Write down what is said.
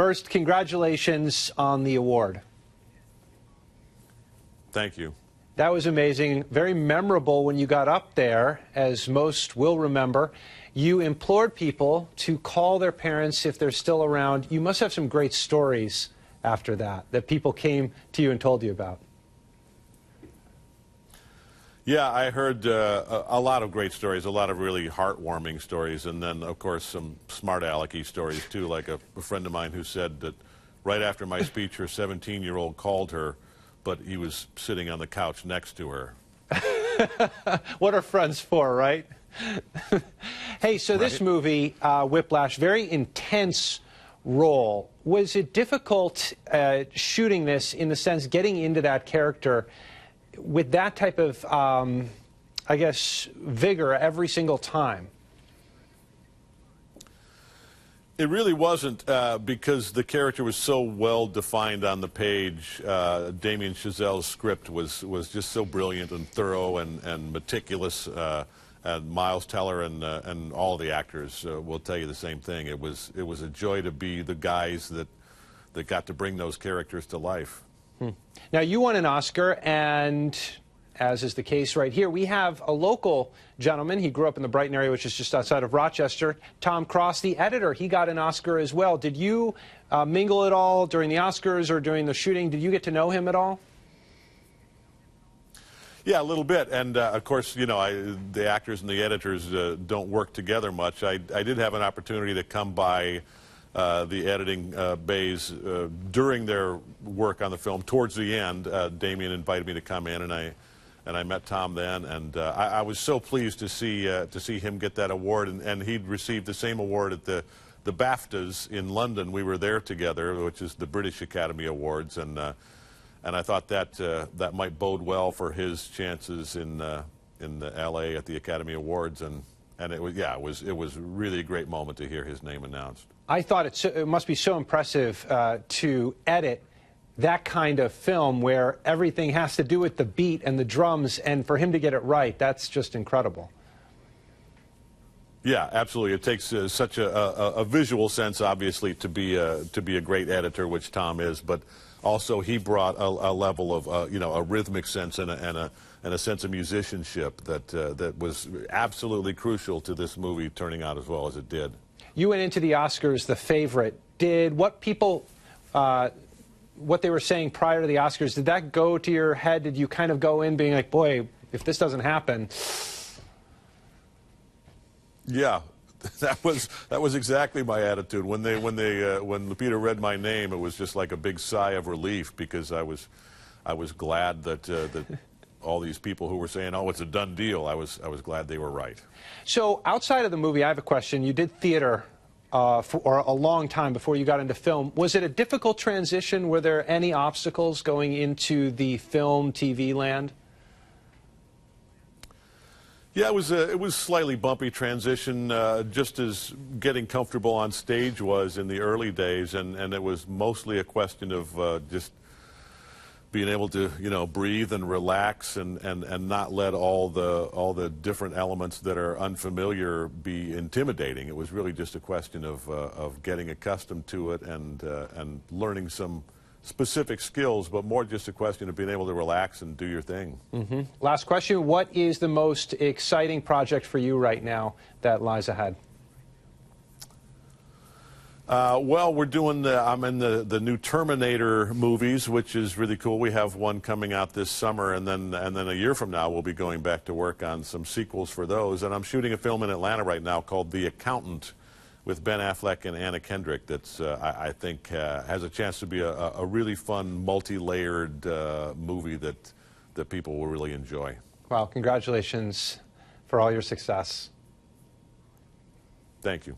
First, congratulations on the award. Thank you. That was amazing. Very memorable when you got up there, as most will remember. You implored people to call their parents if they're still around. You must have some great stories after that people came to you and told you about. Yeah, I heard a lot of great stories, a lot of really heartwarming stories, and then, of course, some smart-alecky stories, too, like a friend of mine who said that right after my speech, her 17-year-old called her, but he was sitting on the couch next to her. What are friends for, right? Hey, so right. This movie, Whiplash, very intense role. Was it difficult shooting this, in the sense, getting into that character with that type of, I guess, vigor every single time? It really wasn't, because the character was so well defined on the page. Damien Chazelle's script was just so brilliant and thorough and meticulous. And Miles Teller and all the actors will tell you the same thing. It was a joy to be the guys that got to bring those characters to life. Now, you won an Oscar, and as is the case right here, we have a local gentleman. He grew up in the Brighton area, which is just outside of Rochester. Tom Cross, the editor, he got an Oscar as well. Did you mingle at all during the Oscars or during the shooting? Did you get to know him at all? Yeah, a little bit. And, of course, you know, the actors and the editors don't work together much. I did have an opportunity to come by the editing bays during their work on the film. Towards the end, Damien invited me to come in, and I met Tom then, and I was so pleased to see him get that award, and he'd received the same award at the BAFTAs in London. We were there together, which is the British Academy Awards, and I thought that might bode well for his chances in the LA at the Academy Awards, and it was really a great moment to hear his name announced. I thought it must be so impressive to edit that kind of film where everything has to do with the beat and the drums, and for him to get it right, that's just incredible. Yeah, absolutely. It takes such a visual sense, obviously, to be a great editor, which Tom is, but also he brought a level of you know, a rhythmic sense and a sense of musicianship that was absolutely crucial to this movie turning out as well as it did. You went into the Oscars the favorite. Did what people, what they were saying prior to the Oscars, did that go to your head? Did you kind of go in being like, boy, if this doesn't happen? Yeah, that was exactly my attitude. When Lupita read my name, it was just like a big sigh of relief, because I was glad that all these people who were saying, oh, it's a done deal, I was glad they were right. So outside of the movie, I have a question. You did theater for a long time before you got into film. Was it a difficult transition? Were there any obstacles going into the film, TV land? Yeah, it was slightly bumpy transition, just as getting comfortable on stage was in the early days, and it was mostly a question of just being able to, you know, breathe and relax and not let all the different elements that are unfamiliar be intimidating. It was really just a question of getting accustomed to it and learning some specific skills, but more just a question of being able to relax and do your thing. Mm-hmm. Last question, what is the most exciting project for you right now that lies ahead? Well, we're doing I'm in the new Terminator movies, which is really cool. We have one coming out this summer, and then a year from now we'll be going back to work on some sequels for those. And I'm shooting a film in Atlanta right now called The Accountant, with Ben Affleck and Anna Kendrick, that's I think has a chance to be a really fun, multi-layered movie that people will really enjoy. Well, congratulations for all your success. Thank you.